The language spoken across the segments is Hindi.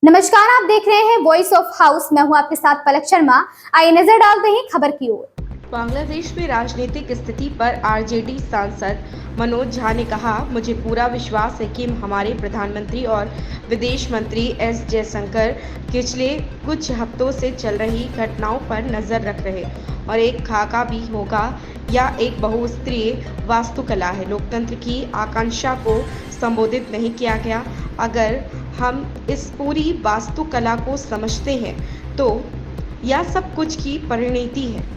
नमस्कार, आप देख रहे हैं वॉइस ऑफ हाउस। मैं हूं आपके साथ पलक शर्मा। आइए नजर डालते हैं खबर की ओर। बांग्लादेश में राजनीतिक स्थिति पर आरजेडी सांसद मनोज झा ने कहा, मुझे पूरा विश्वास है कि हमारे प्रधानमंत्री और विदेश मंत्री एस जयशंकर पिछले कुछ हफ्तों से चल रही घटनाओं पर नजर रख रहे और एक खाका भी होगा या एक बहुस्तरीय वास्तुकला है। लोकतंत्र की आकांक्षा को संबोधित नहीं किया गया। अगर हम इस पूरी वास्तुकला को समझते हैं तो यह सब कुछ की परिणति है।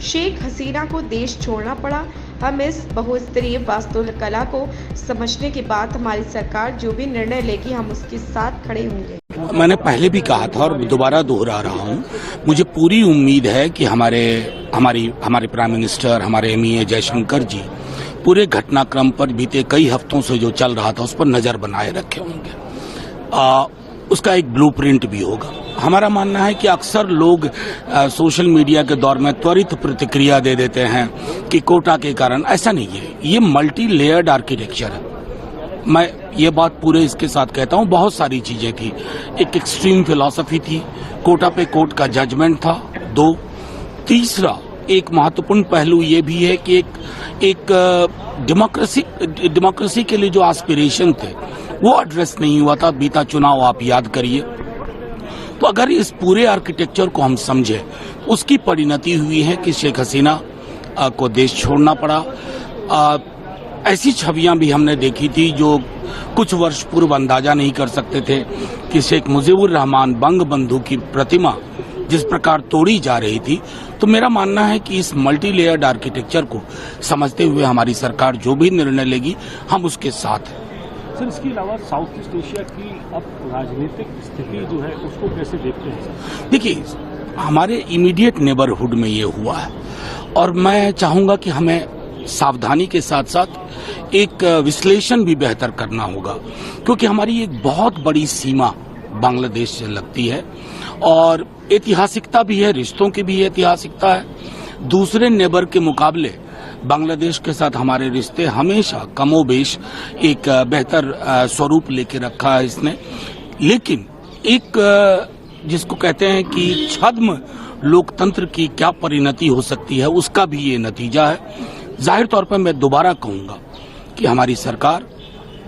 शेख हसीना को देश छोड़ना पड़ा। हम इस बहुस्तरीय वास्तुकला को समझने के बाद हमारी सरकार जो भी निर्णय लेगी हम उसके साथ खड़े होंगे। मैंने पहले भी कहा था और दोबारा दोहरा रहा हूं, मुझे पूरी उम्मीद है कि हमारे प्राइम मिनिस्टर, हमारे एमईए जयशंकर जी पूरे घटनाक्रम पर बीते कई हफ्तों से जो चल रहा था उस पर नजर बनाए रखे होंगे। उसका एक ब्लूप्रिंट भी होगा। हमारा मानना है कि अक्सर लोग सोशल मीडिया के दौर में त्वरित प्रतिक्रिया दे देते हैं कि कोटा के कारण। ऐसा नहीं है, ये मल्टी लेयर्ड आर्किटेक्चर है। मैं ये बात पूरे इसके साथ कहता हूँ, बहुत सारी चीजें थी। एक एक्सट्रीम फिलॉसफी थी, कोटा पे कोर्ट का जजमेंट था। दो, तीसरा एक महत्वपूर्ण पहलू ये भी है कि एक डेमोक्रेसी के लिए जो एस्पिरेशन थे वो एड्रेस नहीं हुआ था। बीता चुनाव आप याद करिए। तो अगर इस पूरे आर्किटेक्चर को हम समझे, उसकी परिणति हुई है कि शेख हसीना को देश छोड़ना पड़ा। ऐसी छवियां भी हमने देखी थी जो कुछ वर्ष पूर्व अंदाजा नहीं कर सकते थे कि शेख मुजीबुर रहमान बंग बंधु की प्रतिमा जिस प्रकार तोड़ी जा रही थी। तो मेरा मानना है कि इस मल्टी लेयर्ड आर्किटेक्चर को समझते हुए हमारी सरकार जो भी निर्णय लेगी हम उसके साथ हैं। सर, इसके अलावा साउथ ईस्ट एशिया की अब राजनीतिक स्थिति जो है उसको कैसे देखते हैं? देखिए, हमारे इमीडिएट नेबरहुड में ये हुआ है और मैं चाहूंगा कि हमें सावधानी के साथ साथ एक विश्लेषण भी बेहतर करना होगा, क्योंकि हमारी एक बहुत बड़ी सीमा बांग्लादेश से लगती है और ऐतिहासिकता भी है, रिश्तों की भी ऐतिहासिकता है। दूसरे नेबर के मुकाबले बांग्लादेश के साथ हमारे रिश्ते हमेशा कमोबेश एक बेहतर स्वरूप लेके रखा है इसने। लेकिन एक जिसको कहते हैं कि छद्म लोकतंत्र की क्या परिणति हो सकती है, उसका भी ये नतीजा है। जाहिर तौर पर मैं दोबारा कहूंगा कि हमारी सरकार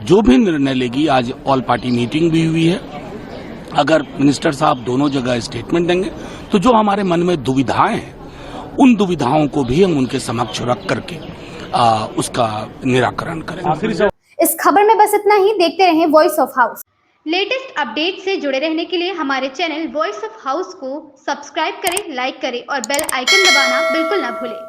जो भी निर्णय लेगी, आज ऑल पार्टी मीटिंग भी हुई है, अगर मिनिस्टर साहब दोनों जगह स्टेटमेंट देंगे तो जो हमारे मन में दुविधाएं हैं उन दुविधाओं को भी हम उनके समक्ष रख करके उसका निराकरण करेंगे। इस खबर में बस इतना ही। देखते रहें voice of house. Latest update से जुड़े रहने के लिए हमारे चैनल वॉइस ऑफ हाउस को सब्सक्राइब करें, लाइक करें और बेल आइकन दबाना बिल्कुल ना भूलें।